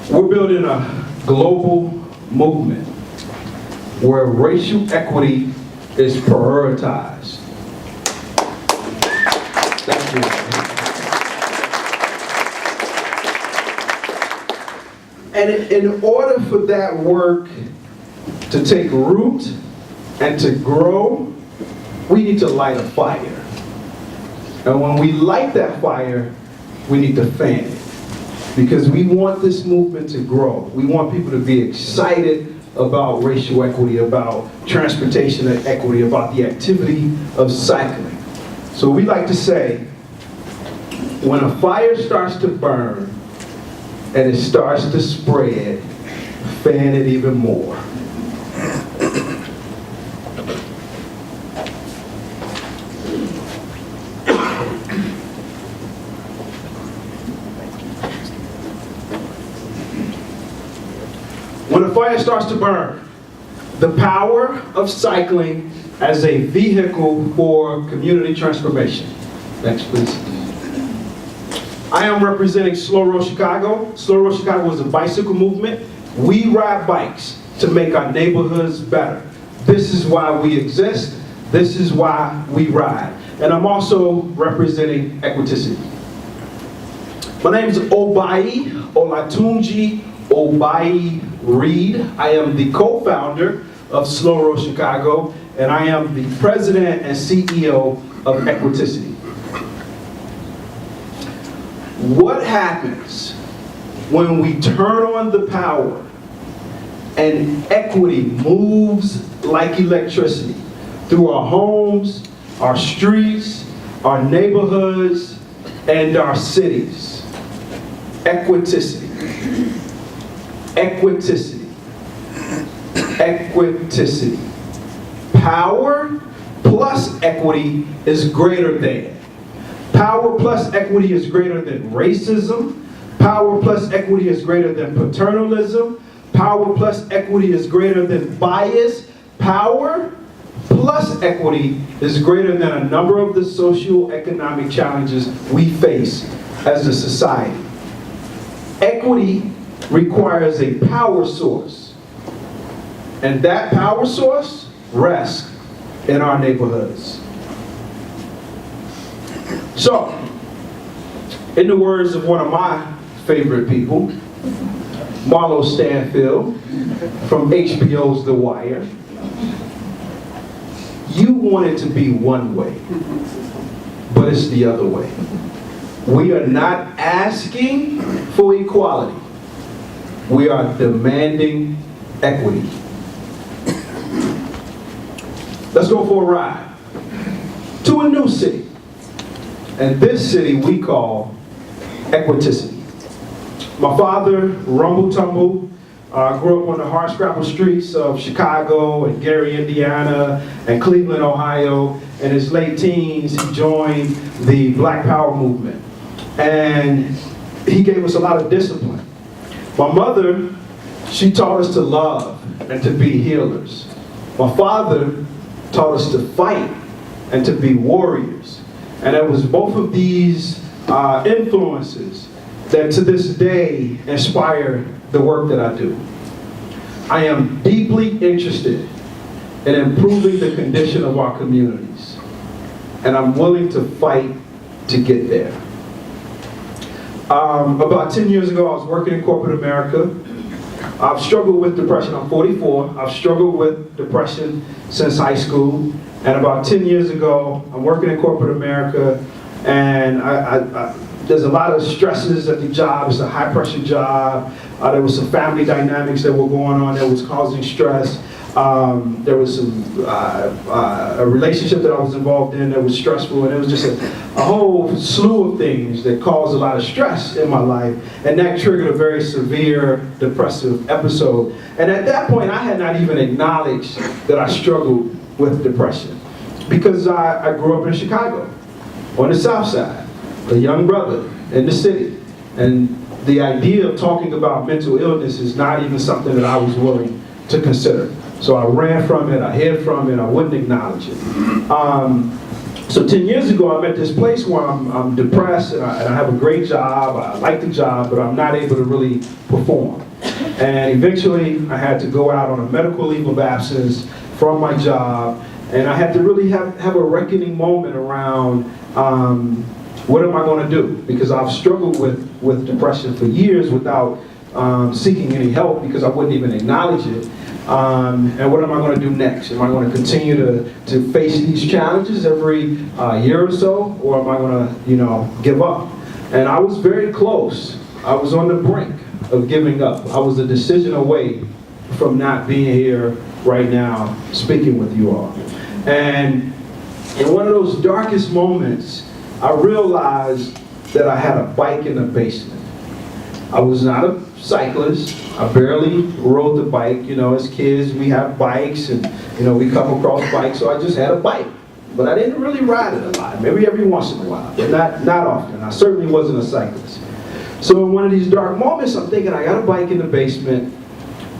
We're building a global movement where racial equity is prioritized. Thank you. And in order for that work to take root and to grow, we need to light a fire. And when we light that fire, we need to fan it. Because we want this movement to grow. We want people to be excited about racial equity, about transportation equity, about the activity of cycling. So we like to say, when a fire starts to burn and it starts to spread, fan it even more. When a fire starts to burn, the power of cycling as a vehicle for community transformation. Next, please. I am representing Slow Road Chicago. Slow Road Chicago is a bicycle movement. We ride bikes to make our neighborhoods better. This is why we exist. This is why we ride. And I'm also representing Equiticity. My name is Olatunji Oboi Reed. I am the co-founder of Slow Road Chicago, and I am the President and CEO of Equiticity. What happens when we turn on the power and equity moves like electricity through our homes, our streets, our neighborhoods, and our cities? Equiticity. Equiticity. Equiticity. Power plus equity is greater than. Power plus equity is greater than racism. Power plus equity is greater than paternalism. Power plus equity is greater than bias. Power plus equity is greater than a number of the socio-economic challenges we face as a society. Equity requires a power source, and that power source rests in our neighborhoods. So, in the words of one of my favorite people, Marlo Stanfield from HBO's The Wire, you want it to be one way, but it's the other way. We are not asking for equality. We are demanding equity. Let's go for a ride to a new city. And this city we call Equiticity. My father, Rumble Tumble, grew up on the hardscrabble streets of Chicago and Gary, Indiana, and Cleveland, Ohio. In his late teens, he joined the Black Power movement. And he gave us a lot of discipline. My mother, she taught us to love and to be healers. My father taught us to fight and to be warriors. And it was both of these influences that to this day inspire the work that I do. I am deeply interested in improving the condition of our communities. And I'm willing to fight to get there. About 10 years ago, I was working in corporate America. I've struggled with depression. I'm 44. I've struggled with depression since high school. And about 10 years ago, I'm working in corporate America, and there's a lot of stresses at the job. It's a high pressure job. There was some family dynamics that were going on that was causing stress. There was a relationship that I was involved in that was stressful, and it was just a whole slew of things that caused a lot of stress in my life, and that triggered a very severe depressive episode. And at that point, I had not even acknowledged that I struggled with depression, because I grew up in Chicago, on the South Side, a young brother in the city, and the idea of talking about mental illness is not even something that I was willing to consider. So I ran from it, I hid from it, I wouldn't acknowledge it. So So 10 years ago, I'm at this place where I'm depressed and I have a great job, I like the job, but I'm not able to really perform. And eventually, I had to go out on a medical leave of absence from my job, and I had to really have a reckoning moment around what am I going to do? Because I've struggled with depression for years without seeking any help because I wouldn't even acknowledge it. And what am I going to do next? Am I going to continue to face these challenges every year or so, or am I going to, give up? And I was very close. I was on the brink of giving up. I was a decision away from not being here right now speaking with you all. And in one of those darkest moments, I realized that I had a bike in the basement. I was not a cyclist. I barely rode the bike. As kids, we have bikes and, we come across bikes, so I just had a bike. But I didn't really ride it a lot, maybe every once in a while, but not often. I certainly wasn't a cyclist. So in one of these dark moments, I'm thinking, I got a bike in the basement.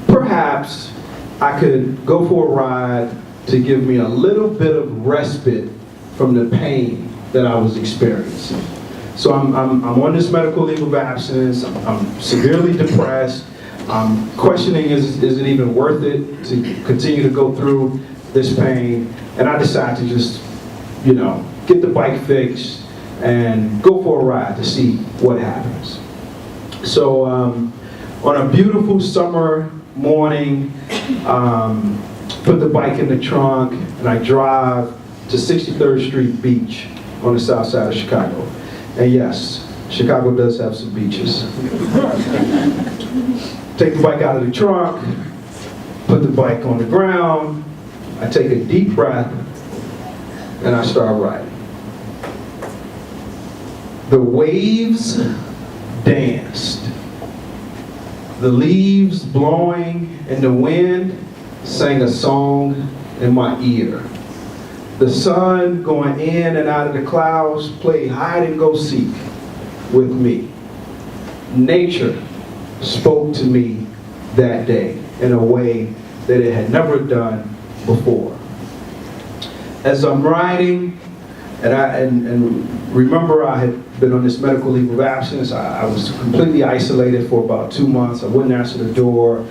Perhaps I could go for a ride to give me a little bit of respite from the pain that I was experiencing. So I'm on this medical leave of absence. I'm severely depressed. I'm questioning, is it even worth it to continue to go through this pain? And I decided to just, get the bike fixed and go for a ride to see what happens. So on a beautiful summer morning, put the bike in the trunk and I drive to 63rd Street Beach on the south side of Chicago. And yes, Chicago does have some beaches. Take the bike out of the trunk, put the bike on the ground, I take a deep breath, and I start riding. The waves danced. The leaves blowing and the wind sang a song in my ear. The sun going in and out of the clouds played hide and go seek with me. Nature spoke to me that day in a way that it had never done before. As I'm riding, and remember I had been on this medical leave of absence. I was completely isolated for about 2 months. I wouldn't answer the door,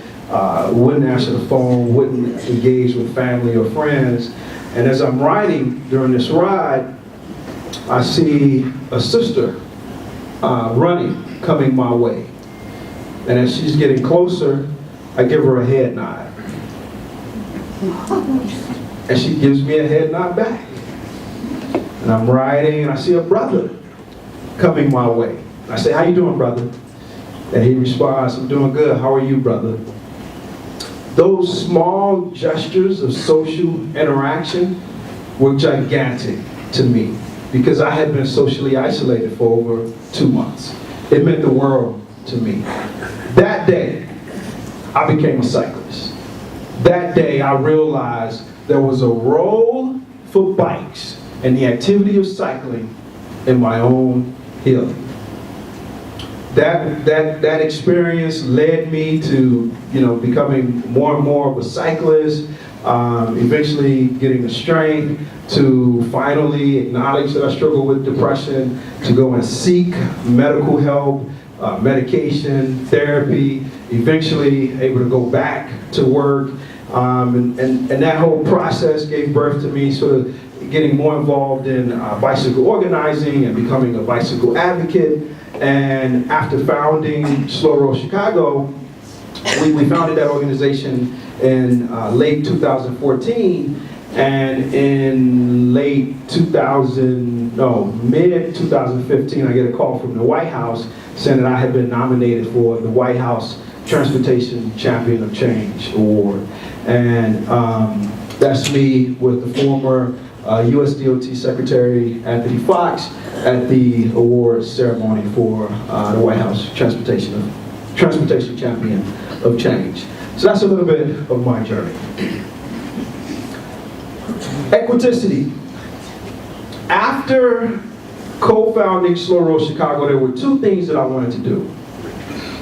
wouldn't answer the phone, wouldn't engage with family or friends. And as I'm riding during this ride, I see a sister running, coming my way. And as she's getting closer, I give her a head nod. And she gives me a head nod back. And I'm riding and I see a brother coming my way. I say, "How you doing, brother?" And he responds, "I'm doing good. How are you, brother?" Those small gestures of social interaction were gigantic to me because I had been socially isolated for over 2 months. It meant the world to me. That day, I became a cyclist. That day, I realized there was a role for bikes and the activity of cycling in my own healing. That experience led me to, becoming more and more of a cyclist, eventually getting the strength to finally acknowledge that I struggle with depression, to go and seek medical help, medication, therapy, eventually able to go back to work. And that whole process gave birth to me sort of getting more involved in bicycle organizing and becoming a bicycle advocate. And after founding Slow Road Chicago, we founded that organization in late 2014. And in mid 2015, I get a call from the White House saying that I had been nominated for the White House Transportation Champion of Change Award. And that's me with the former U.S. DOT Secretary Anthony Fox at the awards ceremony for the White House Transportation Champion of Change. So that's a little bit of my journey. Equiticity. After co-founding Slow Road Chicago, there were two things that I wanted to do.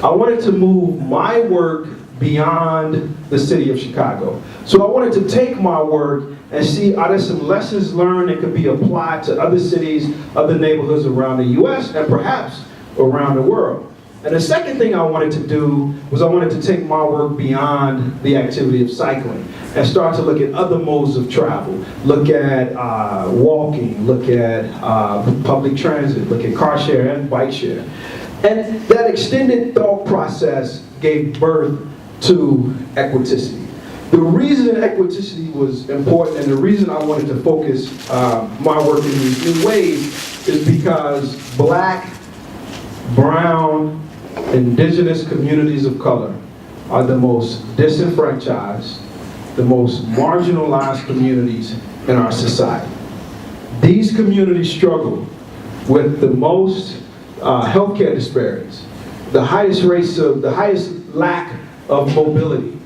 I wanted to move my work beyond the city of Chicago. So I wanted to take my work and see are there some lessons learned that could be applied to other cities, other neighborhoods around the U.S. and perhaps around the world. And the second thing I wanted to do was I wanted to take my work beyond the activity of cycling and start to look at other modes of travel. Look at walking, look at public transit, look at car share and bike share. And that extended thought process gave birth to Equiticity. The reason Equiticity was important and the reason I wanted to focus my work in these new ways is because Black, brown, indigenous communities of color are the most disenfranchised, the most marginalized communities in our society. These communities struggle with the most healthcare disparities, the highest lack of mobility,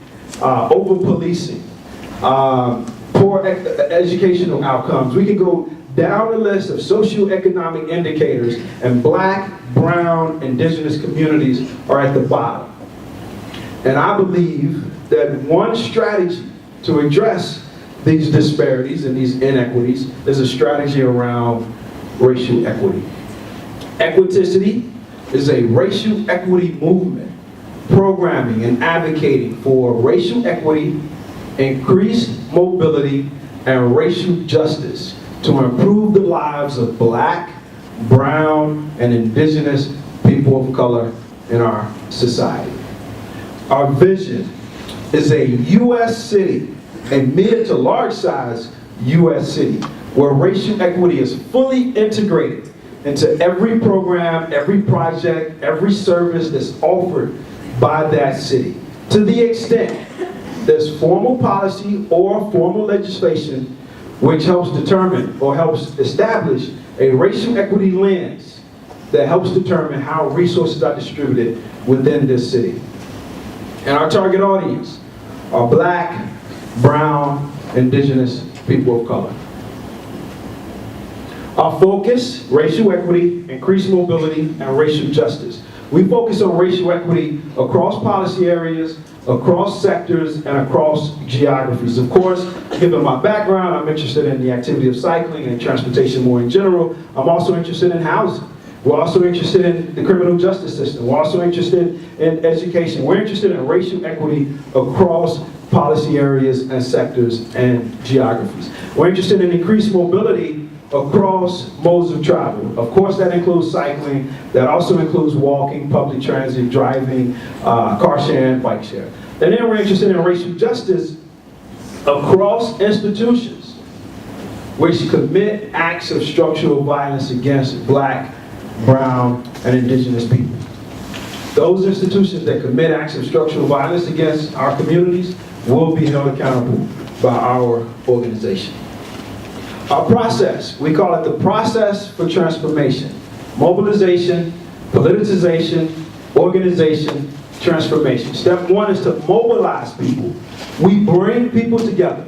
over-policing, poor educational outcomes. We can go down the list of socioeconomic indicators, and Black, brown, indigenous communities are at the bottom. And I believe that one strategy to address these disparities and these inequities is a strategy around racial equity. Equiticity is a racial equity movement, programming and advocating for racial equity, increased mobility, and racial justice to improve the lives of Black, brown, and indigenous people of color in our society. Our vision is a U.S. city, a mid to large size U.S. city, where racial equity is fully integrated into every program, every project, every service that's offered by that city. To the extent there's formal policy or formal legislation which helps determine or helps establish a racial equity lens that helps determine how resources are distributed within this city. And our target audience are Black, brown, indigenous people of color. Our focus, racial equity, increased mobility, and racial justice. We focus on racial equity across policy areas, across sectors, and across geographies. Of course, given my background, I'm interested in the activity of cycling and transportation more in general. I'm also interested in housing. We're also interested in the criminal justice system. We're also interested in education. We're interested in racial equity across policy areas and sectors and geographies. We're interested in increased mobility across modes of travel. Of course, that includes cycling. That also includes walking, public transit, driving, car sharing, bike share. And then we're interested in racial justice across institutions which commit acts of structural violence against Black, brown, and indigenous people. Those institutions that commit acts of structural violence against our communities will be held accountable by our organization. Our process, we call it the process for transformation. Mobilization, politicization, organization, transformation. Step one is to mobilize people. We bring people together.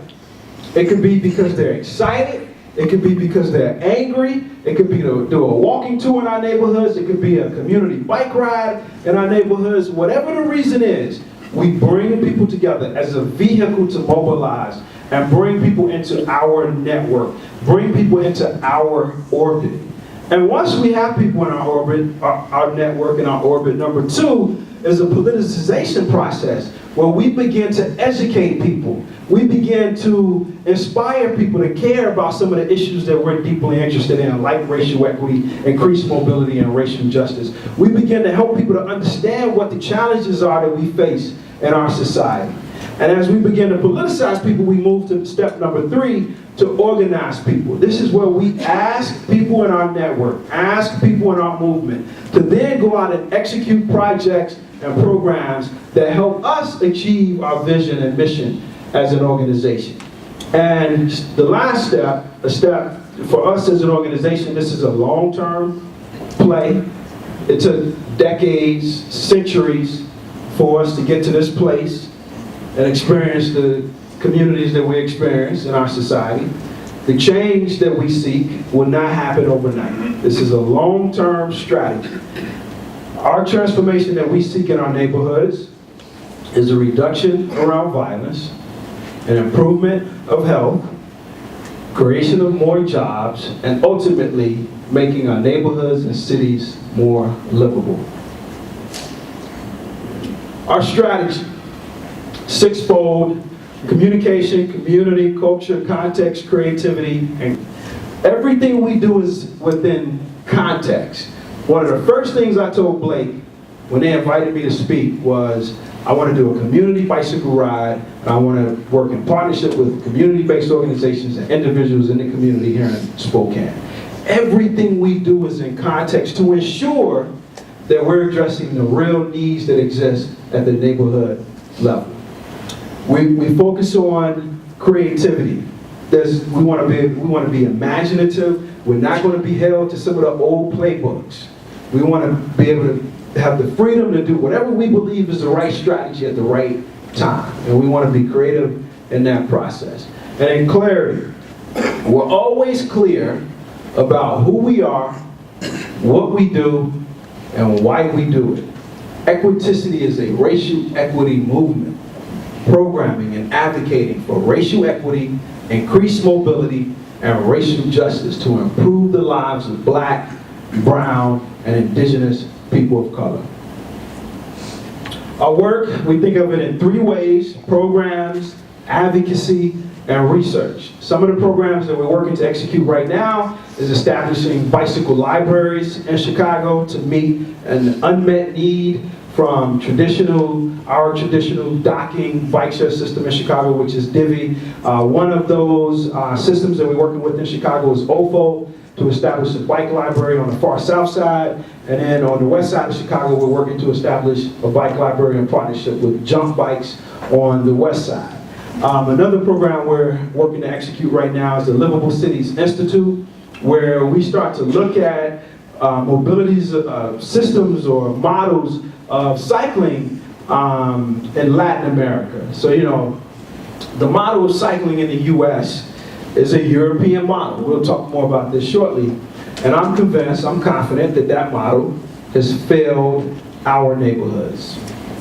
It could be because they're excited. It could be because they're angry. It could be to do a walking tour in our neighborhoods. It could be a community bike ride in our neighborhoods. Whatever the reason is, we bring people together as a vehicle to mobilize and bring people into our network, bring people into our orbit. And once we have people in our orbit, our network and our orbit, number two is a politicization process where we begin to educate people. We begin to inspire people to care about some of the issues that we're deeply interested in, like racial equity, increased mobility, and racial justice. We begin to help people to understand what the challenges are that we face in our society. And as we begin to politicize people, we move to step number three, to organize people. This is where we ask people in our network, ask people in our movement, to then go out and execute projects and programs that help us achieve our vision and mission as an organization. And the last step, a step for us as an organization, this is a long-term play. It took decades, centuries for us to get to this place and experience the communities that we experience in our society. The change that we seek will not happen overnight. This is a long-term strategy. Our transformation that we seek in our neighborhoods is a reduction around violence, an improvement of health, creation of more jobs, and ultimately making our neighborhoods and cities more livable. Our strategy, sixfold: communication, community, culture, context, creativity, and everything we do is within context. One of the first things I told Blake when they invited me to speak was, I want to do a community bicycle ride, and I want to work in partnership with community-based organizations and individuals in the community here in Spokane. Everything we do is in context to ensure that we're addressing the real needs that exist at the neighborhood level. We focus on creativity. We want to be imaginative. We're not going to be held to some of the old playbooks. We want to be able to have the freedom to do whatever we believe is the right strategy at the right time. And we want to be creative in that process. And in clarity, we're always clear about who we are, what we do, and why we do it. Equiticity is a racial equity movement, programming and advocating for racial equity, increased mobility, and racial justice to improve the lives of Black, brown, and indigenous people of color. Our work, we think of it in three ways: programs, advocacy, and research. Some of the programs that we're working to execute right now is establishing bicycle libraries in Chicago to meet an unmet need from our traditional docking bike share system in Chicago, which is Divvy. One of those systems that we're working with in Chicago is OFO, to establish a bike library on the far south side. And then on the west side of Chicago, we're working to establish a bike library in partnership with Jump Bikes on the west side. Another program we're working to execute right now is the Livable Cities Institute, where we start to look at mobility systems or models of cycling in Latin America. So, the model of cycling in the US is a European model. We'll talk more about this shortly. And I'm confident that that model has failed our neighborhoods.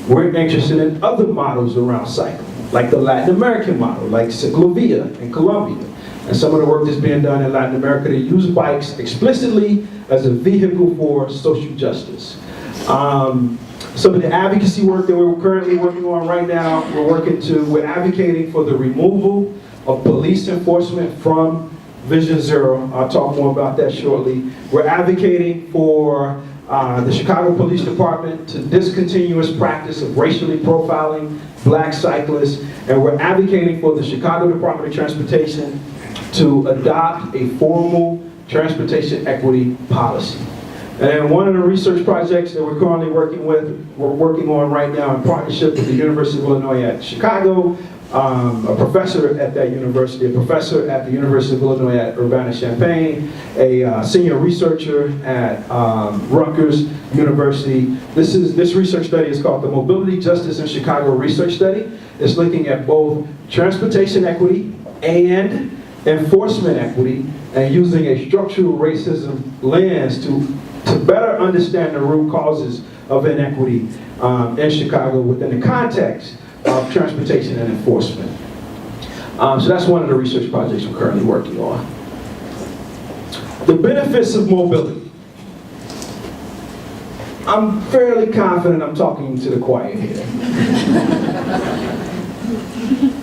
We're interested in other models around cycling, like the Latin American model, like Ciclovia in Colombia. And some of the work that's being done in Latin America to use bikes explicitly as a vehicle for social justice. Some of the advocacy work that we're currently working on right now, we're advocating for the removal of police enforcement from Vision Zero. I'll talk more about that shortly. We're advocating for the Chicago Police Department to discontinue its practice of racially profiling Black cyclists, and we're advocating for the Chicago Department of Transportation to adopt a formal transportation equity policy. And one of the research projects that we're currently working on right now in partnership with the University of Illinois at Chicago, a professor at that university, a professor at the University of Illinois at Urbana-Champaign, a senior researcher at Rutgers University. This research study is called the Mobility Justice in Chicago Research Study. It's looking at both transportation equity and enforcement equity, and using a structural racism lens to better understand the root causes of inequity in Chicago within the context of transportation and enforcement. So that's one of the research projects we're currently working on. The benefits of mobility. I'm fairly confident I'm talking to the choir here.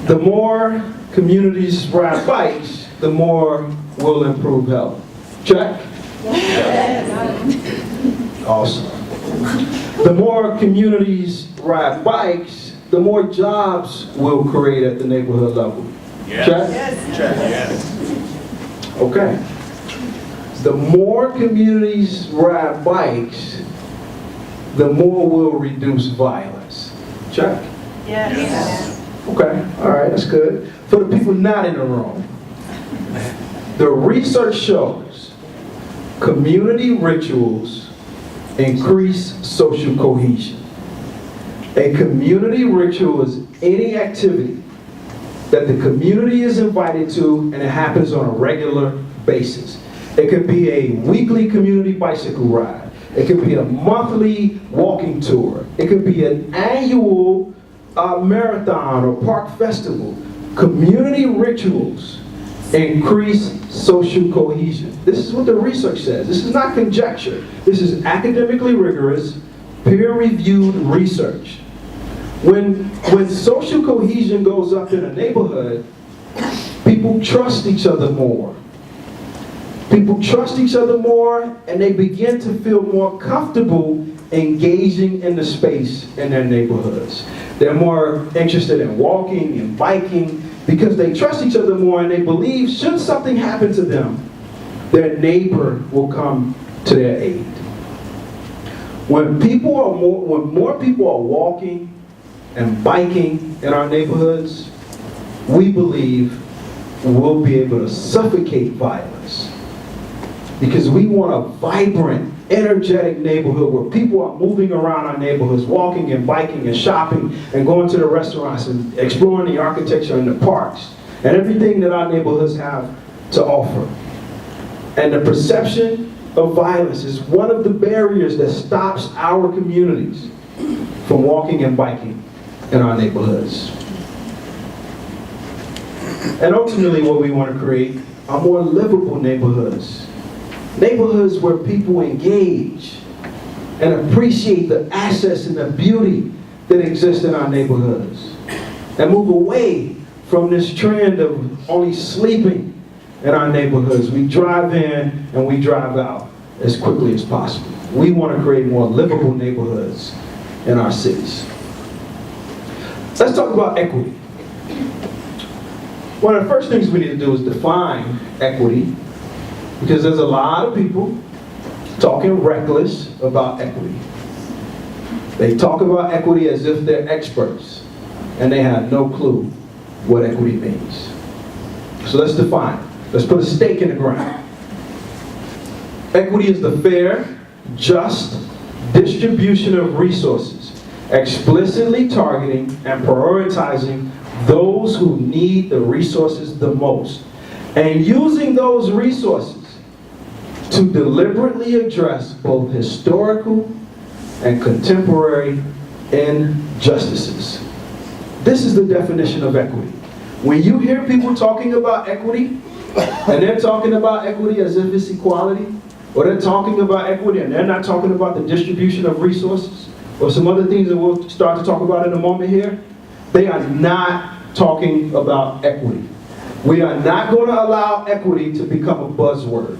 The more communities ride bikes, the more we'll improve health. Check? Yes. Awesome. The more communities ride bikes, the more jobs we'll create at the neighborhood level. Yes. Check? Yes. Check. Yes. Okay. The more communities ride bikes, the more we'll reduce violence. Check? Yes. Yes. Okay, all right, that's good. For the people not in the room, the research shows community rituals increase social cohesion. A community ritual is any activity that the community is invited to and it happens on a regular basis. It could be a weekly community bicycle ride. It could be a monthly walking tour. It could be an annual marathon or park festival. Community rituals increase social cohesion. This is what the research says. This is not conjecture. This is academically rigorous, peer-reviewed research. When social cohesion goes up in a neighborhood, people trust each other more. People trust each other more, and they begin to feel more comfortable engaging in the space in their neighborhoods. They're more interested in walking and biking because they trust each other more, and they believe should something happen to them, their neighbor will come to their aid. When more people are walking and biking in our neighborhoods, we believe we'll be able to suffocate violence. Because we want a vibrant, energetic neighborhood where people are moving around our neighborhoods, walking and biking and shopping and going to the restaurants and exploring the architecture and the parks and everything that our neighborhoods have to offer. And the perception of violence is one of the barriers that stops our communities from walking and biking in our neighborhoods. And ultimately what we want to create are more livable neighborhoods. Neighborhoods where people engage and appreciate the assets and the beauty that exist in our neighborhoods. And move away from this trend of only sleeping in our neighborhoods. We drive in and we drive out as quickly as possible. We want to create more livable neighborhoods in our cities. Let's talk about equity. One of the first things we need to do is define equity, because there's a lot of people talking reckless about equity. They talk about equity as if they're experts, and they have no clue what equity means. So let's define it. Let's put a stake in the ground. Equity is the fair, just distribution of resources, explicitly targeting and prioritizing those who need the resources the most, and using those resources to deliberately address both historical and contemporary injustices. This is the definition of equity. When you hear people talking about equity, and they're talking about equity as if it's equality, or they're talking about equity and they're not talking about the distribution of resources, or some other things that we'll start to talk about in a moment here, they are not talking about equity. We are not going to allow equity to become a buzzword.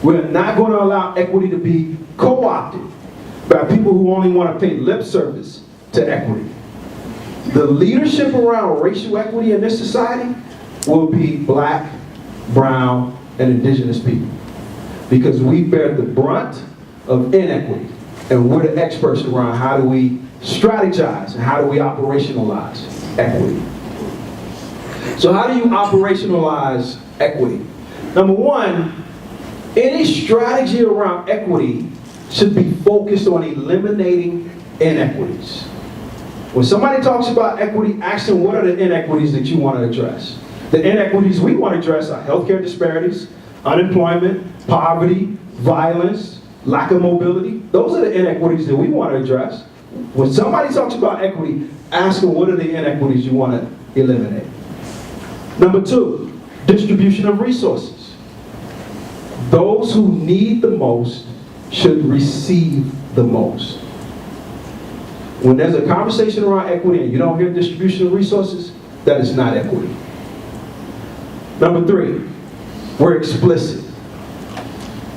We're not going to allow equity to be co-opted by people who only want to pay lip service to equity. The leadership around racial equity in this society will be black, brown, and indigenous people, because we bear the brunt of inequity, and we're the experts around how do we strategize and how do we operationalize equity. So how do you operationalize equity? Number one, any strategy around equity should be focused on eliminating inequities. When somebody talks about equity, ask them what are the inequities that you want to address. The inequities we want to address are healthcare disparities, unemployment, poverty, violence, lack of mobility. Those are the inequities that we want to address. When somebody talks about equity, ask them what are the inequities you want to eliminate. Number two, distribution of resources. Those who need the most should receive the most. When there's a conversation around equity and you don't hear distribution of resources, that is not equity. Number three, we're explicit.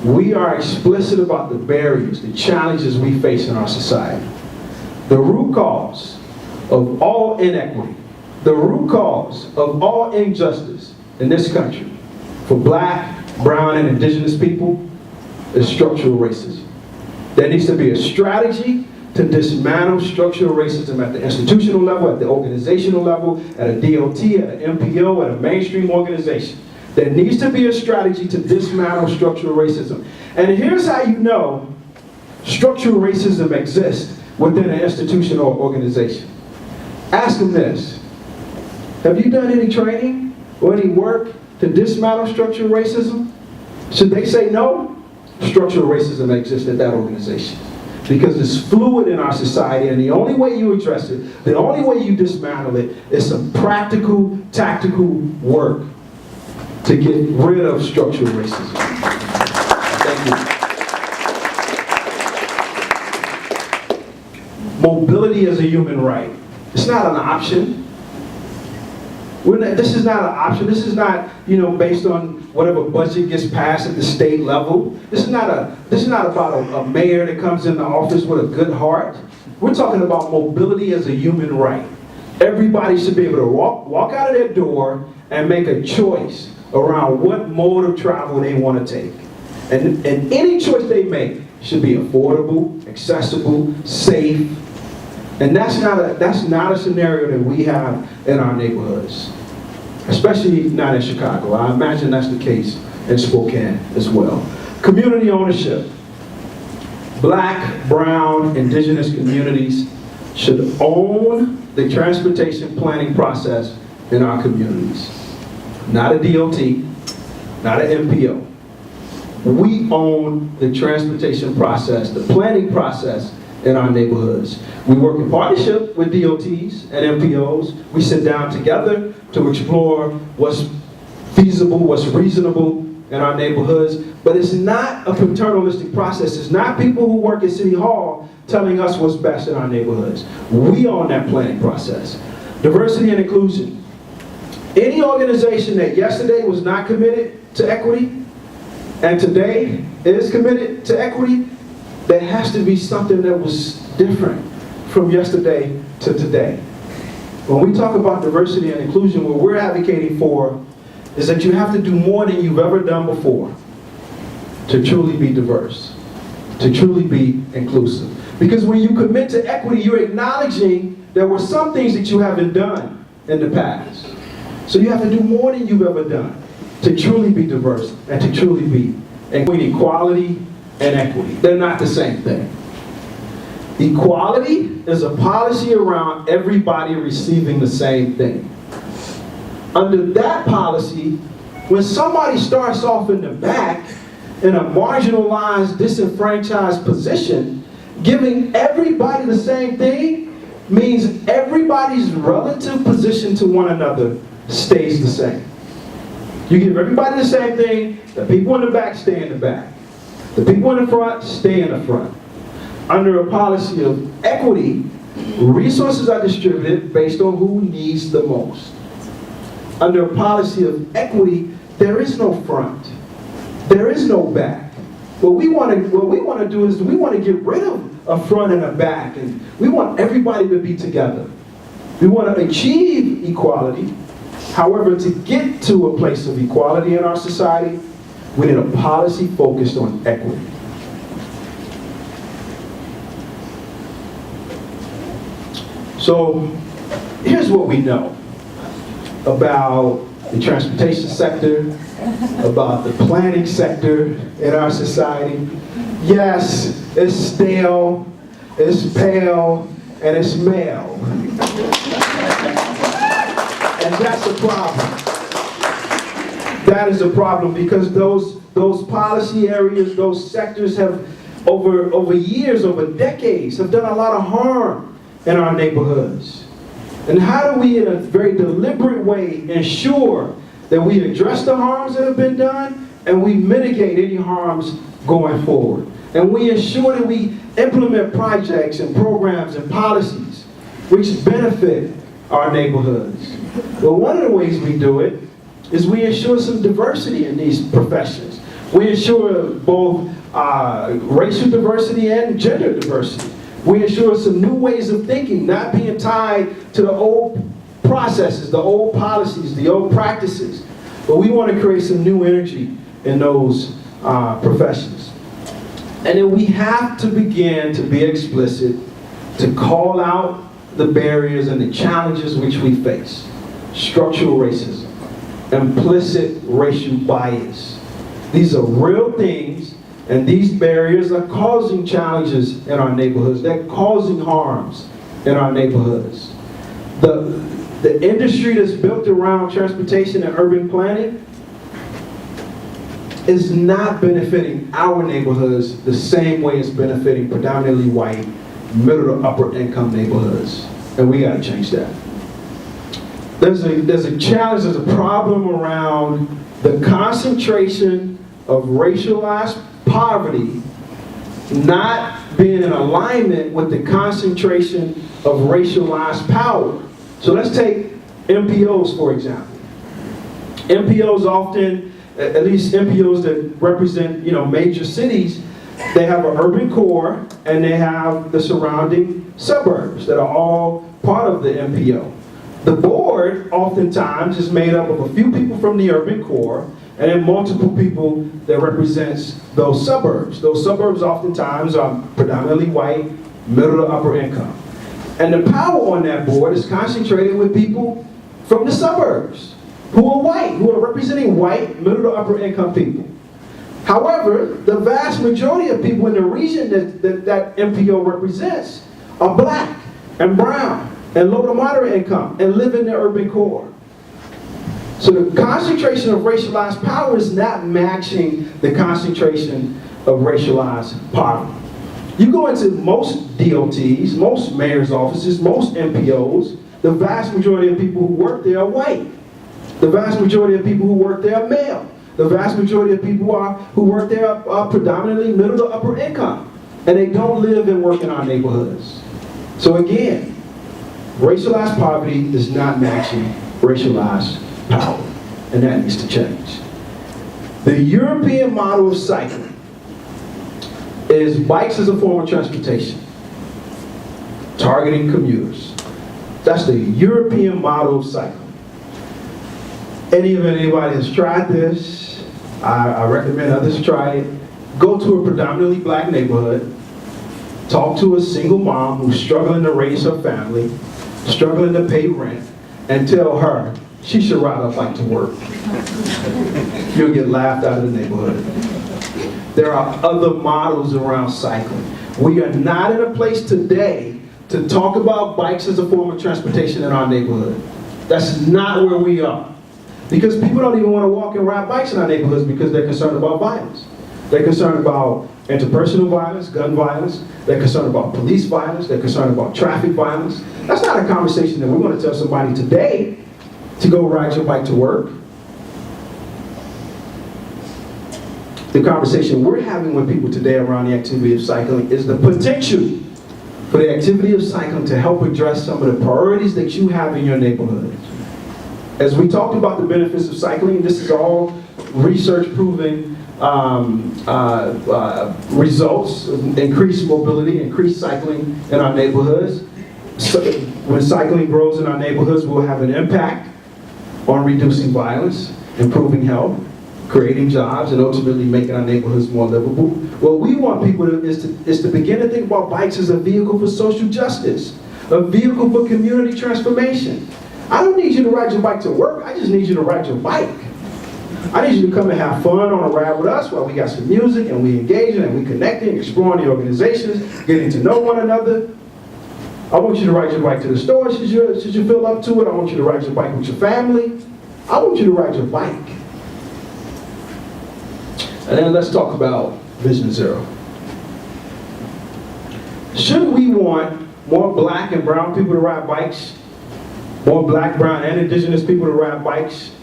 We are explicit about the barriers, the challenges we face in our society. The root cause of all inequity, the root cause of all injustice in this country for black, brown, and indigenous people is structural racism. There needs to be a strategy to dismantle structural racism at the institutional level, at the organizational level, at a DOT, at an MPO, at a mainstream organization. There needs to be a strategy to dismantle structural racism. And here's how you know structural racism exists within an institution or organization. Ask them this: have you done any training or any work to dismantle structural racism? Should they say no? Structural racism exists at that organization. Because it's fluid in our society, and the only way you address it, the only way you dismantle it, is some practical, tactical work to get rid of structural racism. Thank you. Mobility is a human right. It's not an option. This is not an option. This is not, based on whatever budget gets passed at the state level. This is not about a mayor that comes into office with a good heart. We're talking about mobility as a human right. Everybody should be able to walk out of their door and make a choice around what mode of travel they want to take. And any choice they make should be affordable, accessible, safe. And that's not a scenario that we have in our neighborhoods, especially not in Chicago. I imagine that's the case in Spokane as well. Community ownership. Black, brown, indigenous communities should own the transportation planning process in our communities. Not a DOT, not an MPO. We own the transportation process, the planning process in our neighborhoods. We work in partnership with DOTs and MPOs. We sit down together to explore what's feasible, what's reasonable in our neighborhoods. But it's not a paternalistic process. It's not people who work at City Hall telling us what's best in our neighborhoods. We own that planning process. Diversity and inclusion. Any organization that yesterday was not committed to equity and today is committed to equity, there has to be something that was different from yesterday to today. When we talk about diversity and inclusion, what we're advocating for is that you have to do more than you've ever done before to truly be diverse, to truly be inclusive. Because when you commit to equity, you're acknowledging there were some things that you haven't done in the past. So you have to do more than you've ever done to truly be diverse and to truly be equality and equity. They're not the same thing. Equality is a policy around everybody receiving the same thing. Under that policy, when somebody starts off in the back in a marginalized, disenfranchised position, giving everybody the same thing means everybody's relative position to one another stays the same. You give everybody the same thing, the people in the back stay in the back. The people in the front stay in the front. Under a policy of equity, resources are distributed based on who needs the most. Under a policy of equity, there is no front. There is no back. What we want to do is we want to get rid of a front and a back, and we want everybody to be together. We want to achieve equality. However, to get to a place of equality in our society, we need a policy focused on equity. So here's what we know about the transportation sector, about the planning sector in our society. Yes, it's stale, it's pale, and it's male. And that's a problem. That is a problem because those policy areas, those sectors have over years, over decades, have done a lot of harm in our neighborhoods. And how do we, in a very deliberate way, ensure that we address the harms that have been done and we mitigate any harms going forward? And we ensure that we implement projects and programs and policies which benefit our neighborhoods. Well, one of the ways we do it is we ensure some diversity in these professions. We ensure both racial diversity and gender diversity. We ensure some new ways of thinking, not being tied to the old processes, the old policies, the old practices. But we want to create some new energy in those professions. And then we have to begin to be explicit, to call out the barriers and the challenges which we face. Structural racism, implicit racial bias. These are real things, and these barriers are causing challenges in our neighborhoods. They're causing harms in our neighborhoods. The industry that's built around transportation and urban planning is not benefiting our neighborhoods the same way it's benefiting predominantly white, middle to upper income neighborhoods. And we gotta change that. there's a challenge, there's a problem around the concentration of racialized poverty not being in alignment with the concentration of racialized power. So let's take MPOs, for example. MPOs often, at least MPOs that represent, major cities, they have an urban core and they have the surrounding suburbs that are all part of the MPO. The board oftentimes is made up of a few people from the urban core and then multiple people that represents those suburbs. Those suburbs oftentimes are predominantly white, middle to upper income. And the power on that board is concentrated with people from the suburbs who are white, who are representing white, middle to upper income people. However, the vast majority of people in the region that MPO represents are black and brown and low to moderate income and live in the urban core. So the concentration of racialized power is not matching the concentration of racialized poverty. You go into most DOTs, most mayor's offices, most MPOs, the vast majority of people who work there are white. The vast majority of people who work there are male. The vast majority of people who work there are predominantly middle to upper income. And they don't live and work in our neighborhoods. So again, racialized poverty is not matching racialized power. And that needs to change. The European model of cycling is bikes as a form of transportation, targeting commuters. That's the European model of cycling. Anybody has tried this, I recommend others try it. Go to a predominantly black neighborhood, talk to a single mom who's struggling to raise her family, struggling to pay rent, and tell her she should ride a bike to work. You'll get laughed out of the neighborhood. There are other models around cycling. We are not in a place today to talk about bikes as a form of transportation in our neighborhood. That's not where we are. Because people don't even want to walk and ride bikes in our neighborhoods because they're concerned about violence. They're concerned about interpersonal violence, gun violence. They're concerned about police violence. They're concerned about traffic violence. That's not a conversation that we're going to tell somebody today to go ride your bike to work. The conversation we're having with people today around the activity of cycling is the potential for the activity of cycling to help address some of the priorities that you have in your neighborhood. As we talked about the benefits of cycling, this is all research-proven results, increased mobility, increased cycling in our neighborhoods. So when cycling grows in our neighborhoods, we'll have an impact on reducing violence, improving health, creating jobs, and ultimately making our neighborhoods more livable. What we want people is to begin to think about bikes as a vehicle for social justice, a vehicle for community transformation. I don't need you to ride your bike to work, I just need you to ride your bike. I need you to come and have fun on a ride with us while we got some music and we engaging and we connecting, exploring the organizations, getting to know one another. I want you to ride your bike to the store should you feel up to it. I want you to ride your bike with your family. I want you to ride your bike. And then let's talk about Vision Zero. Should we want more black and brown people to ride bikes? More black, brown, and indigenous people to ride bikes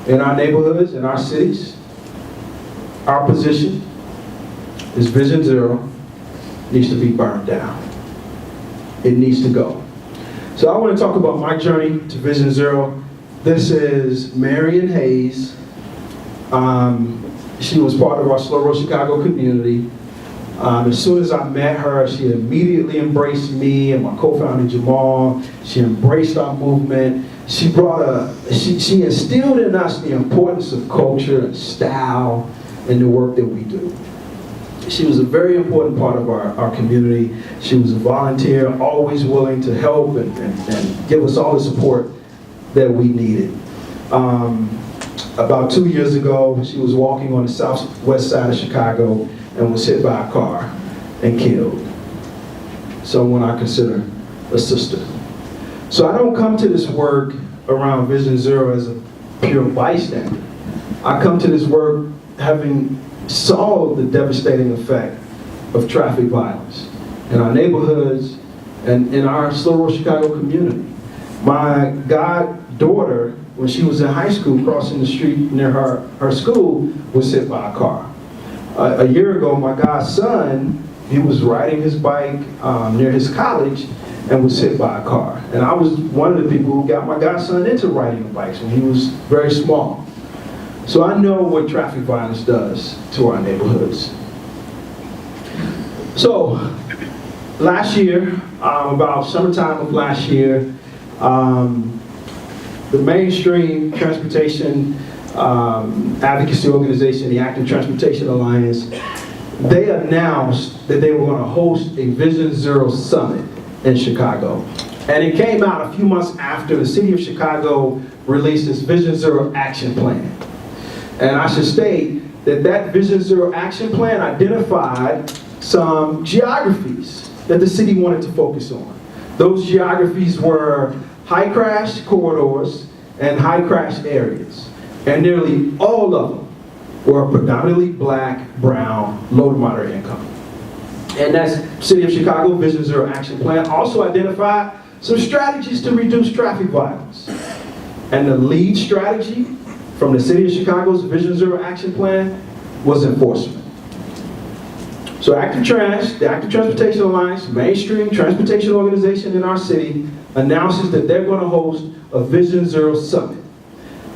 in our neighborhoods, in our cities? Our position is Vision Zero needs to be burned down. It needs to go. So I want to talk about my journey to Vision Zero. This is Marion Hayes. She was part of our Slow Road Chicago community. As soon as I met her, she immediately embraced me and my co-founder Jamal. She embraced our movement. She instilled in us the importance of culture and style in the work that we do. She was a very important part of our community. She was a volunteer, always willing to help and give us all the support that we needed. About 2 years ago, she was walking on the southwest side of Chicago and was hit by a car and killed. Someone I consider a sister. So I don't come to this work around Vision Zero as a pure bystander. I come to this work having saw the devastating effect of traffic violence in our neighborhoods and in our Slow Road Chicago community. My goddaughter, when she was in high school, crossing the street near her school, was hit by a car. A year ago, my godson, he was riding his bike near his college and was hit by a car. And I was one of the people who got my godson into riding bikes when he was very small. So I know what traffic violence does to our neighborhoods. So last year, about summertime of last year, the mainstream transportation advocacy organization, the Active Transportation Alliance, they announced that they were going to host a Vision Zero Summit in Chicago. And it came out a few months after the city of Chicago released its Vision Zero Action Plan. And I should state that that Vision Zero Action Plan identified some geographies that the city wanted to focus on. Those geographies were high crash corridors and high crash areas. And nearly all of them were predominantly black, brown, low to moderate income. And that City of Chicago Vision Zero Action Plan also identified some strategies to reduce traffic violence. And the lead strategy from the City of Chicago's Vision Zero Action Plan was enforcement. So the Active Transportation Alliance, mainstream transportation organization in our city, announces that they're going to host a Vision Zero Summit.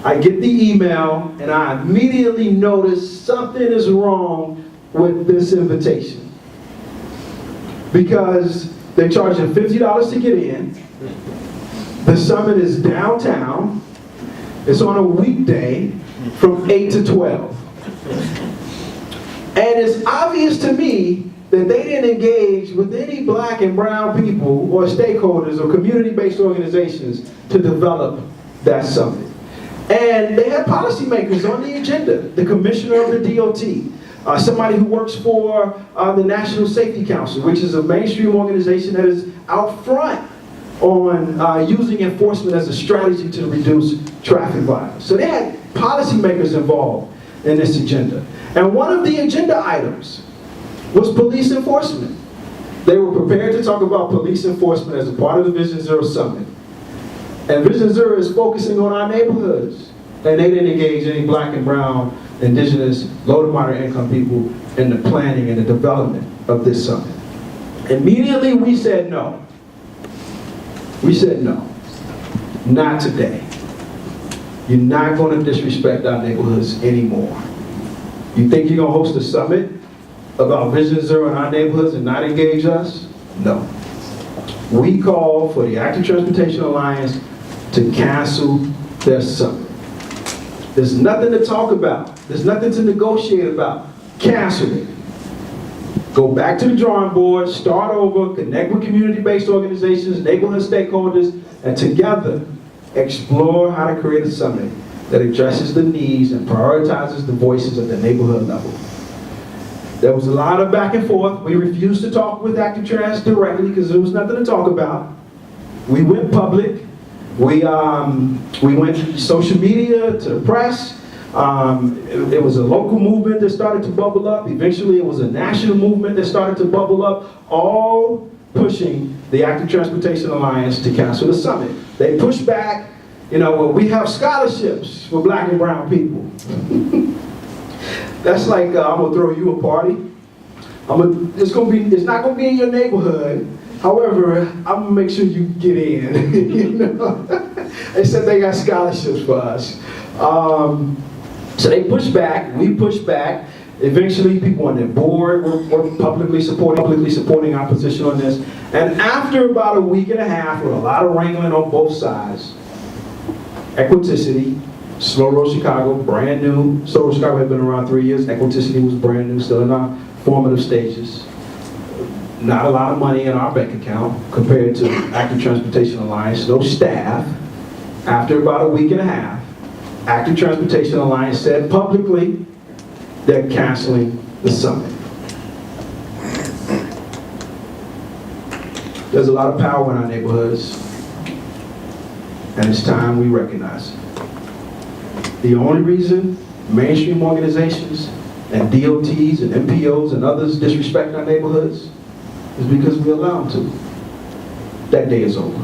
I get the email and I immediately notice something is wrong with this invitation. Because they're charging $50 to get in. The summit is downtown. It's on a weekday from 8 to 12. And it's obvious to me that they didn't engage with any black and brown people or stakeholders or community-based organizations to develop that summit. And they had policymakers on the agenda, the commissioner of the DOT, somebody who works for the National Safety Council, which is a mainstream organization that is out front on using enforcement as a strategy to reduce traffic violence. So they had policymakers involved in this agenda. And one of the agenda items was police enforcement. They were prepared to talk about police enforcement as a part of the Vision Zero Summit. And Vision Zero is focusing on our neighborhoods. And they didn't engage any black and brown, indigenous, low to moderate income people in the planning and the development of this summit. Immediately we said no. We said no. Not today. You're not going to disrespect our neighborhoods anymore. You think you're going to host a summit about Vision Zero in our neighborhoods and not engage us? No. We call for the Active Transportation Alliance to cancel their summit. There's nothing to talk about. There's nothing to negotiate about. Cancel it. Go back to the drawing board, start over, connect with community-based organizations, neighborhood stakeholders, and together explore how to create a summit that addresses the needs and prioritizes the voices at the neighborhood level. There was a lot of back and forth. We refused to talk with Active Trans directly because there was nothing to talk about. We went public. We went to social media, to the press. It was a local movement that started to bubble up. Eventually it was a national movement that started to bubble up, all pushing the Active Transportation Alliance to cancel the summit. They pushed back, well, we have scholarships for black and brown people. That's like, I'm gonna throw you a party. It's not gonna be in your neighborhood. However, I'm gonna make sure you get in. They said they got scholarships for us. So they pushed back, we pushed back. Eventually, people on their board were publicly supporting our position on this. And after about a week and a half, with a lot of wrangling on both sides, Equiticity, Slow Road Chicago, brand new. Slow Road Chicago had been around 3 years. Equiticity was brand new, still in our formative stages. Not a lot of money in our bank account compared to Active Transportation Alliance, no staff. After about a week and a half, Active Transportation Alliance said publicly they're canceling the summit. There's a lot of power in our neighborhoods, and it's time we recognize it. The only reason mainstream organizations and DOTs and MPOs and others disrespect our neighborhoods is because we allow them to. That day is over.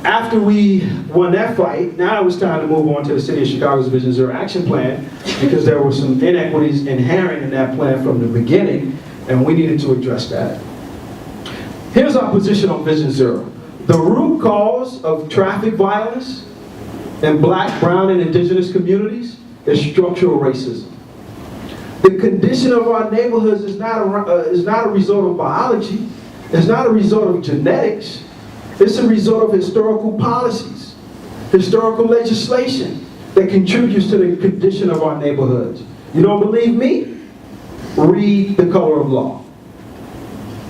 After we won that fight, now it was time to move on to the City of Chicago's Vision Zero Action Plan, because there were some inequities inherent in that plan from the beginning, and we needed to address that. Here's our position on Vision Zero. The root cause of traffic violence in Black, brown, and indigenous communities is structural racism. The condition of our neighborhoods is not a result of biology. It's not a result of genetics. It's a result of historical policies, historical legislation that contributes to the condition of our neighborhoods. You don't believe me? Read The Color of Law.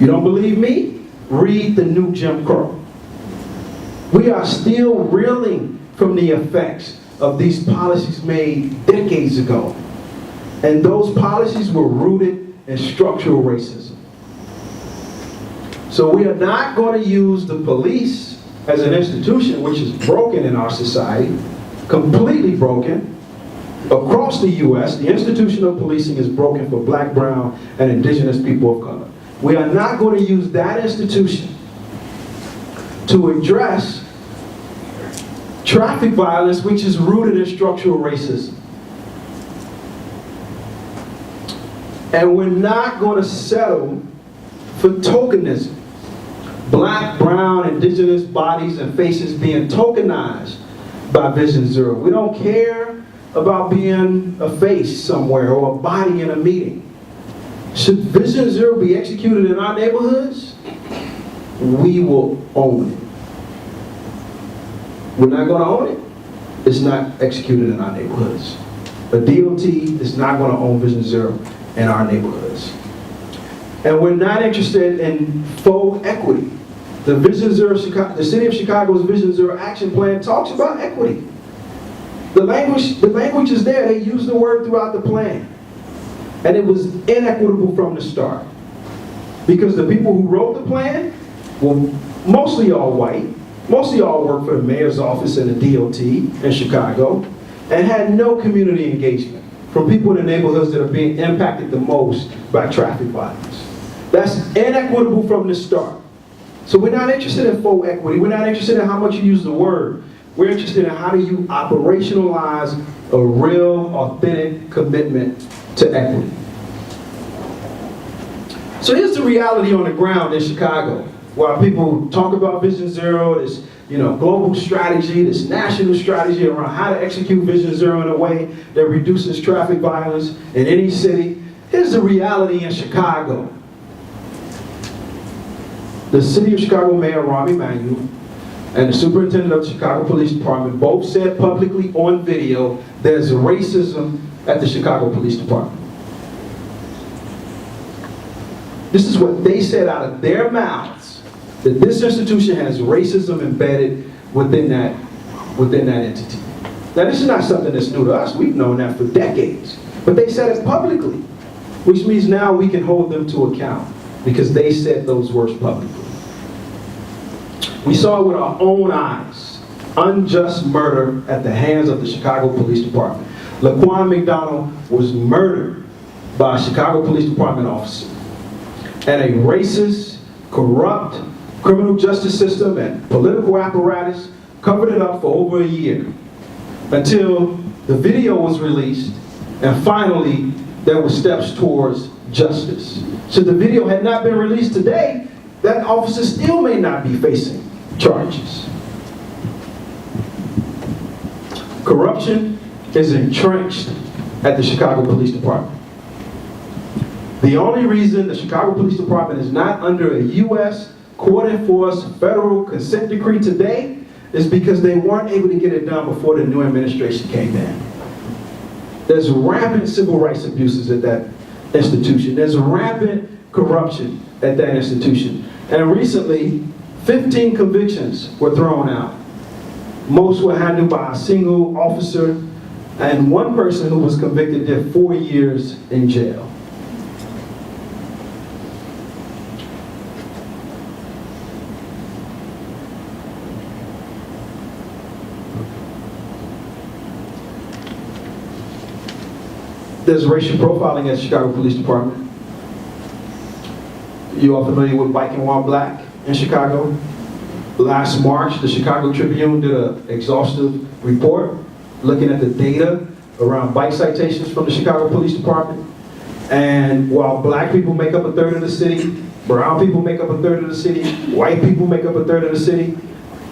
You don't believe me? Read The New Jim Crow. We are still reeling from the effects of these policies made decades ago. And those policies were rooted in structural racism. So we are not going to use the police as an institution which is broken in our society, completely broken. Across the U.S., the institution of policing is broken for Black, brown, and indigenous people of color. We are not going to use that institution to address traffic violence which is rooted in structural racism. And we're not going to settle for tokenism. Black, brown, indigenous bodies and faces being tokenized by Vision Zero. We don't care about being a face somewhere or a body in a meeting. Should Vision Zero be executed in our neighborhoods? We will own it. We're not going to own it. It's not executed in our neighborhoods. The DOT is not going to own Vision Zero in our neighborhoods. And we're not interested in faux equity. The City of Chicago's Vision Zero Action Plan talks about equity. The language is there. They use the word throughout the plan. And it was inequitable from the start. Because the people who wrote the plan were mostly all white, mostly all worked for the mayor's office and the DOT in Chicago, and had no community engagement from people in the neighborhoods that are being impacted the most by traffic violence. That's inequitable from the start. So we're not interested in faux equity. We're not interested in how much you use the word. We're interested in how do you operationalize a real, authentic commitment to equity. So here's the reality on the ground in Chicago. While people talk about Vision Zero, this global strategy, this national strategy around how to execute Vision Zero in a way that reduces traffic violence in any city, here's the reality in Chicago. The City of Chicago Mayor Rahm Emanuel and the Superintendent of the Chicago Police Department both said publicly on video there's racism at the Chicago Police Department. This is what they said out of their mouths, that this institution has racism embedded within that entity. Now this is not something that's new to us. We've known that for decades. But they said it publicly, which means now we can hold them to account because they said those words publicly. We saw it with our own eyes, unjust murder at the hands of the Chicago Police Department. Laquan McDonald was murdered by a Chicago Police Department officer. And a racist, corrupt criminal justice system and political apparatus covered it up for over a year until the video was released and finally there were steps towards justice. Should the video had not been released today, that officer still may not be facing charges. Corruption is entrenched at the Chicago Police Department. The only reason the Chicago Police Department is not under a U.S. court-enforced federal consent decree today is because they weren't able to get it done before the new administration came in. There's rampant civil rights abuses at that institution. There's rampant corruption at that institution. And recently, 15 convictions were thrown out. Most were handled by a single officer, and one person who was convicted did 4 years in jail. There's racial profiling at the Chicago Police Department. You all familiar with biking while black in Chicago? Last March, the Chicago Tribune did an exhaustive report looking at the data around bike citations from the Chicago Police Department. And while black people make up a third of the city, brown people make up a third of the city, white people make up a third of the city,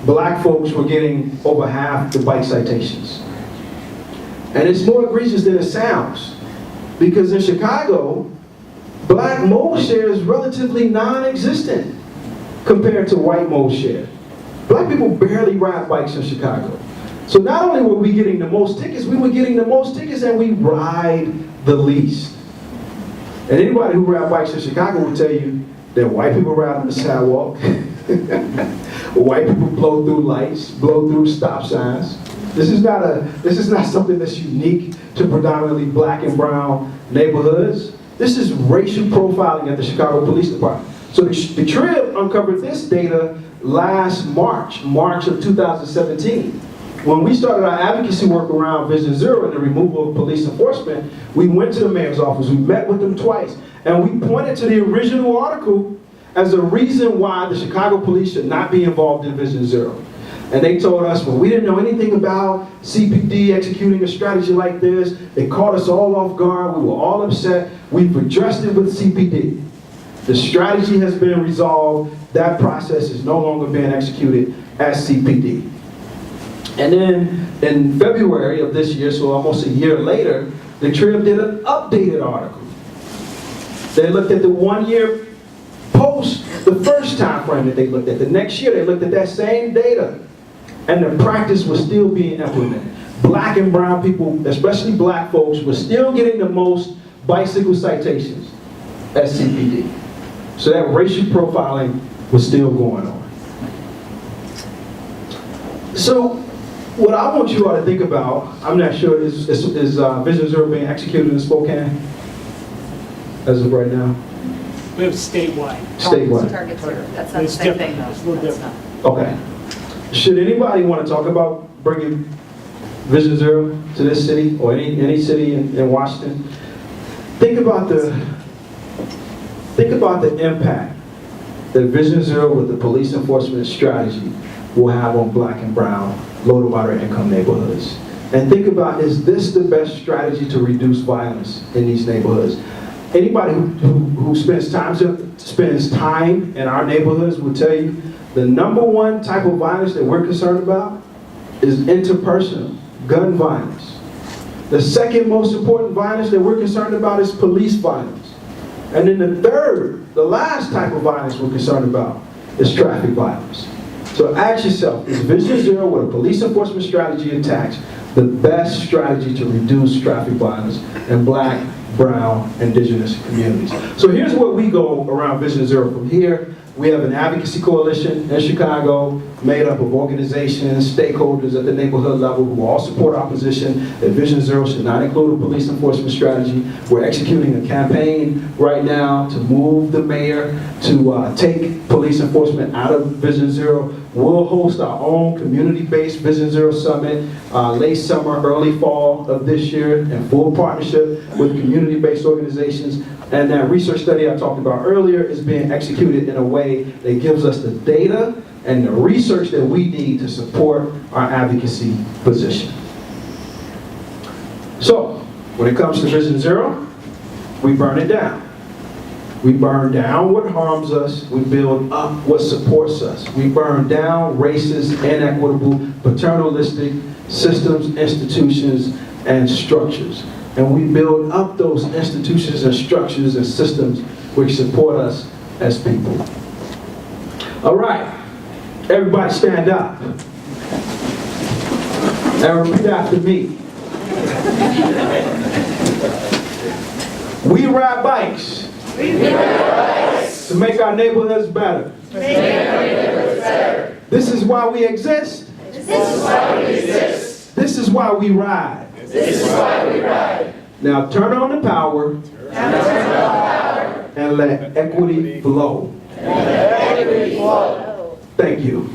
black folks were getting over half the bike citations. And it's more egregious than it sounds, because in Chicago, black mode share is relatively non-existent compared to white mode share. Black people barely ride bikes in Chicago. So not only were we getting the most tickets, we were getting the most tickets and we ride the least. And anybody who rides bikes in Chicago will tell you that white people ride on the sidewalk, white people blow through lights, blow through stop signs. This is not something that's unique to predominantly black and brown neighborhoods. This is racial profiling at the Chicago Police Department. So the Trib uncovered this data last March of 2017. When we started our advocacy work around Vision Zero and the removal of police enforcement, we went to the mayor's office, we met with them twice, and we pointed to the original article as a reason why the Chicago police should not be involved in Vision Zero. And they told us, well, we didn't know anything about CPD executing a strategy like this. It caught us all off guard, we were all upset. We've addressed it with CPD. The strategy has been resolved. That process is no longer being executed as CPD. And then in February of this year, so almost a year later, the Trib did an updated article. They looked at the 1 year post, the first time frame that they looked at. The next year they looked at that same data, and the practice was still being implemented. Black and brown people, especially black folks, were still getting the most bicycle citations at CPD. So that racial profiling was still going on. So what I want you all to think about, I'm not sure, is Vision Zero being executed in Spokane as of right now? We have statewide. Statewide. Target zero. That's not the It's same different. thing. It's a little That's different. not. Okay. Should anybody want to talk about bringing Vision Zero to this city or any city in Washington? Think about the impact that Vision Zero with the police enforcement strategy will have on black and brown, low to moderate income neighborhoods. And think about, is this the best strategy to reduce violence in these neighborhoods? Anybody who spends time in our neighborhoods will tell you the number one type of violence that we're concerned about is interpersonal, gun violence. The second most important violence that we're concerned about is police violence. And then the third, the last type of violence we're concerned about is traffic violence. So ask yourself, is Vision Zero with a police enforcement strategy attached the best strategy to reduce traffic violence in black, brown, indigenous communities? So here's where we go around Vision Zero from here. We have an advocacy coalition in Chicago made up of organizations, stakeholders at the neighborhood level who all support our position that Vision Zero should not include a police enforcement strategy. We're executing a campaign right now to move the mayor to take police enforcement out of Vision Zero. We'll host our own community-based Vision Zero Summit late summer, early fall of this year in full partnership with community-based organizations. And that research study I talked about earlier is being executed in a way that gives us the data and the research that we need to support our advocacy position. So, when it comes to Vision Zero, we burn it down. We burn down what harms us, we build up what supports us. We burn down racist, inequitable, paternalistic systems, institutions, and structures. And we build up those institutions and structures and systems which support us as people. All right, everybody stand up. And repeat after me. We ride bikes. To make our neighborhoods better. This is why we exist. This is why we ride. Now turn on the power and let equity flow. Thank you.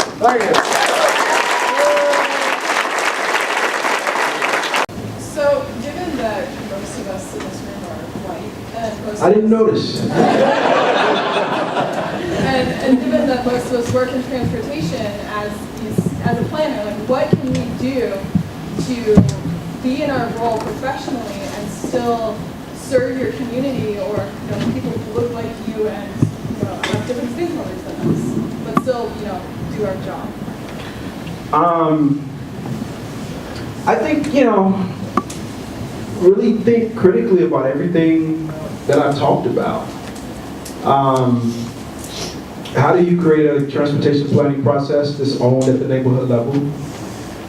So, given that most of us in this room are white, and most I didn't notice. and given that that most of us work in transportation as a planner, like what can we do to be in our role professionally and still serve your community or people who look like you and have different skin colors than us, but still do our job? I think really think critically about everything that I've talked about. How do you create a transportation planning process that's owned at the neighborhood level?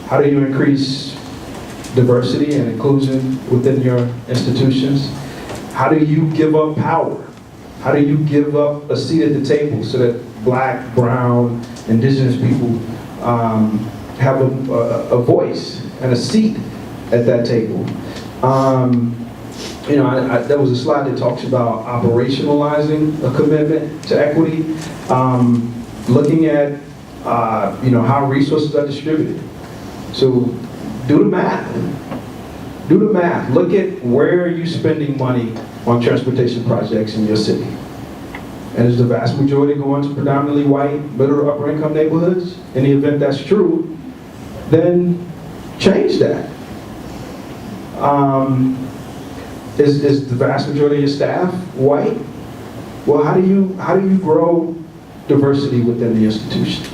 How do you increase diversity and inclusion within your institutions? How do you give up power? How do you give up a seat at the table so that Black, brown, indigenous people have a voice and a seat at that table? There was a slide that talks about operationalizing a commitment to equity, looking at how resources are distributed. So do the math. Do the math. Look at where are you spending money on transportation projects in your city. And is the vast majority going to predominantly white, middle or upper income neighborhoods? In the event that's true, then change that. Is the vast majority of your staff white? Well, how do you grow diversity within the institution?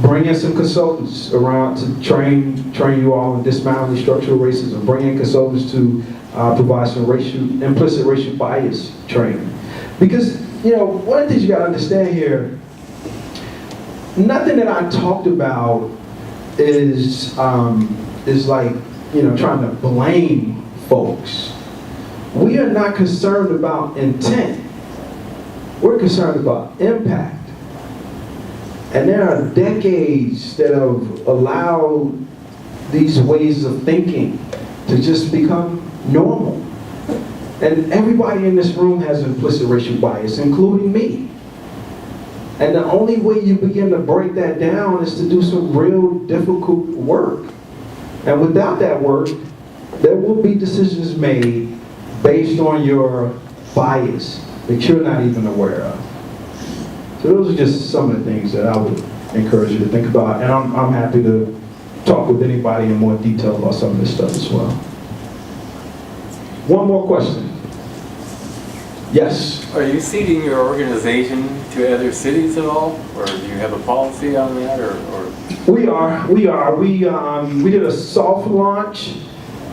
Bring in some consultants around to train you all in dismantling structural racism. Bring in consultants to provide some implicit racial bias training. Because one of the things you got to understand here, nothing that I talked about is like trying to blame folks. We are not concerned about intent. We're concerned about impact. And there are decades that have allowed these ways of thinking to just become normal. And everybody in this room has implicit racial bias, including me. And the only way you begin to break that down is to do some real difficult work. And without that work, there will be decisions made based on your bias that you're not even aware of. So those are just some of the things that I would encourage you to think about. And I'm happy to talk with anybody in more detail about some of this stuff as well. One more question. Yes? Are you seeding your organization to other cities at all? Or do you have a policy on that? Or? We are. We did a soft launch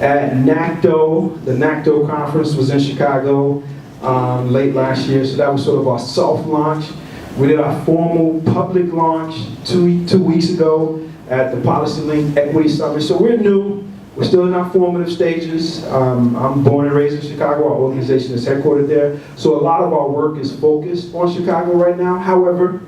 at NACTO. The NACTO conference was in Chicago late last year, so that was sort of our soft launch. We did our formal public launch two weeks ago at the Policy Link Equity Summit. So we're new. We're still in our formative stages. I'm born and raised in Chicago. Our organization is headquartered there. So a lot of our work is focused on Chicago right now. However,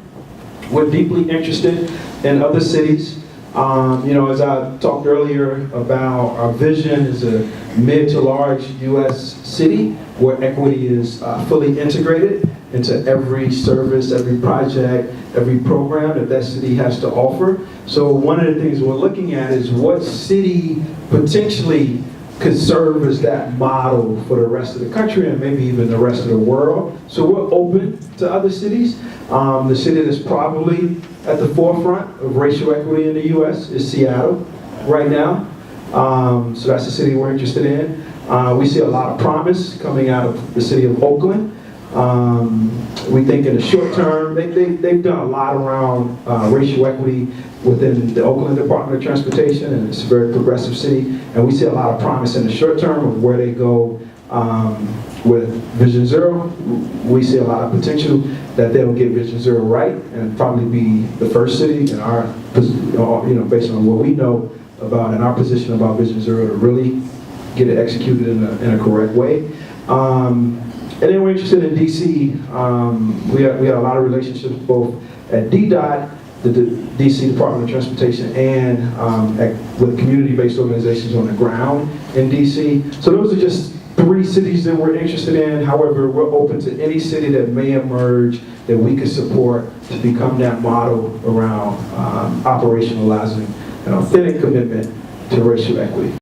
we're deeply interested in other cities. As I talked earlier about, our vision is a mid to large U.S. city where equity is fully integrated into every service, every project, every program that city has to offer. So one of the things we're looking at is what city potentially could serve as that model for the rest of the country and maybe even the rest of the world. So we're open to other cities. The city that's probably at the forefront of racial equity in the U.S. is Seattle right now. So that's the city we're interested in. We see a lot of promise coming out of the city of Oakland. We think in the short term, they've done a lot around racial equity within the Oakland Department of Transportation, and it's a very progressive city. And we see a lot of promise in the short term of where they go with Vision Zero. We see a lot of potential that they'll get Vision Zero right and probably be the first city in our, based on what we know about in our position about Vision Zero to really get it executed in a correct way. And then we're interested in DC. We had a lot of relationships both at DDOT, the DC Department of Transportation, and with community-based organizations on the ground in DC. So those are just 3 cities that we're interested in. However, we're open to any city that may emerge that we could support to become that model around operationalizing an authentic commitment to racial equity.